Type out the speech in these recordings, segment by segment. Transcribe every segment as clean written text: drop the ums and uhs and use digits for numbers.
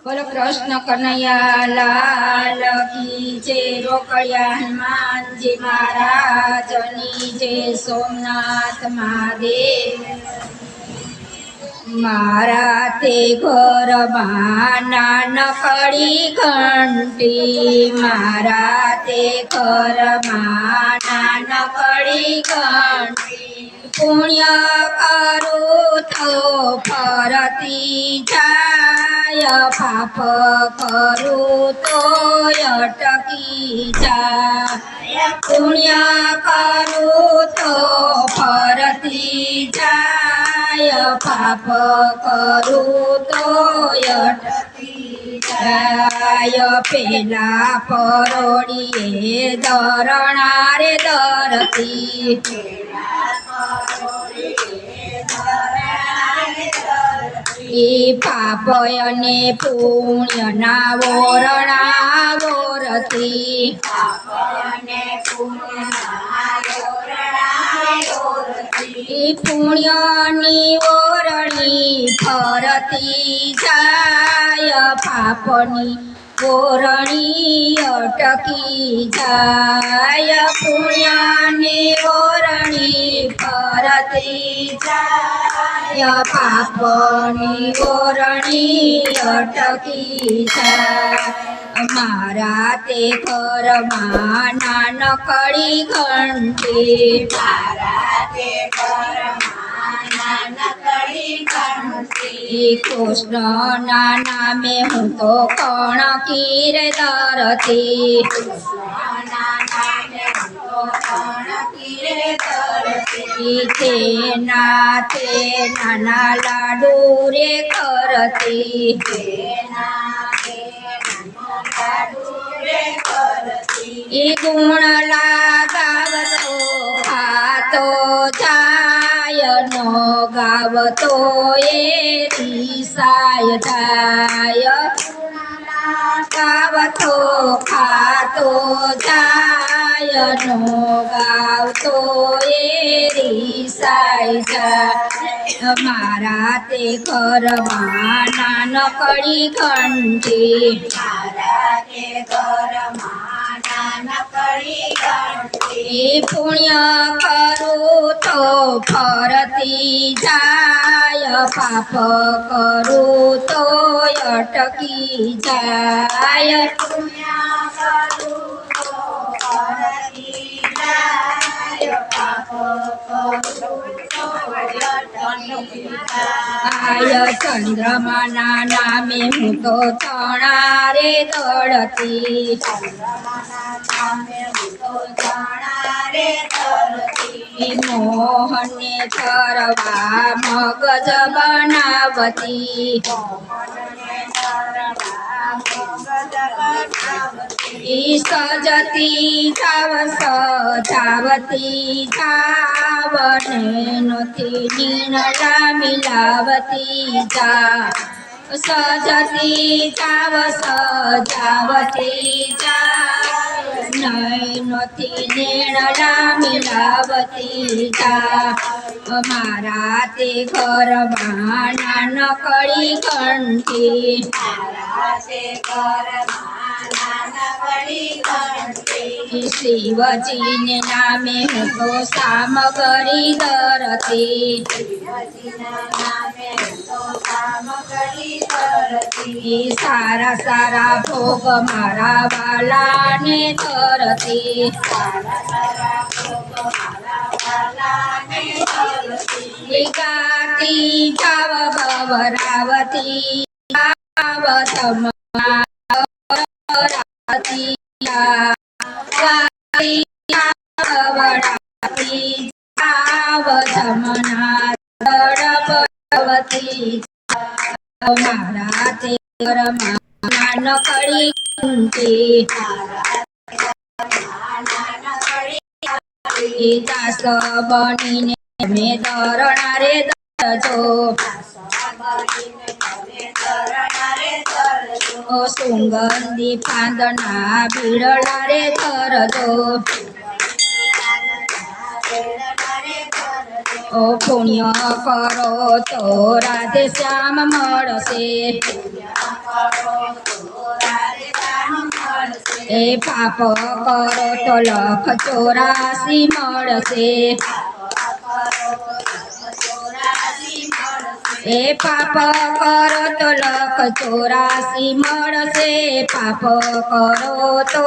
बोलो कृष्ण कन्हैया लाल की जय। रोकड़िया हनुमान जी महाराज की जय। सोमनाथ महादेव मारा ते घर नानकड़ी घंटी। मारा ते घर नानकड़ी घंटी। पुण्य करू तो फरती जाय। पाप करू तो अटकी जाय। पुण्य करू तो फरती जाय। पाप करू तो अटकी जाय। पेला परोड़िए दरणा रे दरती। पापयने पुण्यना वोरणा वोरती। पुण्यनी वोरणी फरती जाय। पापनी वोरणी अटकी जाय। पुण्यनी वोरणी फरती जाय। पापनी वोरणी अटकी जाय। मारा ते घर नानकड़ी घंटी। मारा ते घर नानकड़ी घंटी। कृष्ण ना नामे हूँ तो कण की रे धरती। ते नाना लाडू रे करती। गुण लगावतो खातो जाय। नो गावतो ये रिसाय जाय। गावतो खातो जाय। नो गावतो ये रिसाय जाय। मारा ते घर नानकड़ी घंटी। मारा ते घर नानकड़ी घंटी। पुण्य करू तो फरती जाय। पाप करू तो अटकी जाय। पुण्य करू तो फरती जाय। पाप करू तो अटकी जाय। चंद्रमा ना नामे हूँ तो चणा रे दौड़ती। मोहने चरवा मगज बनावती। सजती जाव सजावती जावने नथी नीणला मिलावती जा। सजती जाव सजावती जा। नथी नीणला मिलावती जा। मारा ते घर नानकड़ी घंटी। मारा ते घर नानकड़ी घंटी। शिवजी ने नामे हूँ तो सामगरी धरती। सारा सारा भोग मारा वाला ने धरती। गाती जाव भवरावती। गावती गाती भवरावती। गावधमना भवती। मारा ते घर नानकड़ी घंटी। दास बनीने તમે ધરણા રે ધરજો। સુગંધી પાંદના ભીડલા રે ધરજો। પુણ્ય કરો તો રાધે શ્યામ મળશે। એ પાપ કરો તો 184 મળશે. એ પાપ કરો તો 184 મળશે. પાપ કરો તો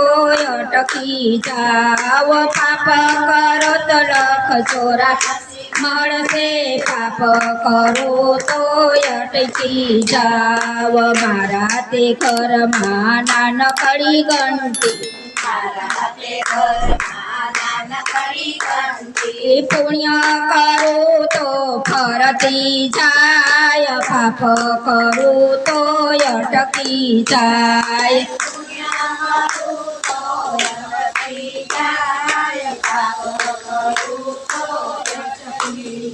અટકી જાવ. પાપ કરો તો 184 મળશે. પાપ કરો તો અટકી જાવ. મારા તે ઘરમાં નાનકડી ઘંટી એ પુણ્ય કરો તો ફરતી જાય. પાપ કરું તો અટકી જાય.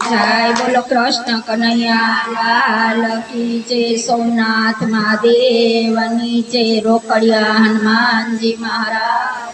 જય બોલો કૃષ્ણ કનૈયા લાલ કી જય. સોમનાથ મહાદેવની જય. રોકડિયા હનુમાનજી મહારાજ.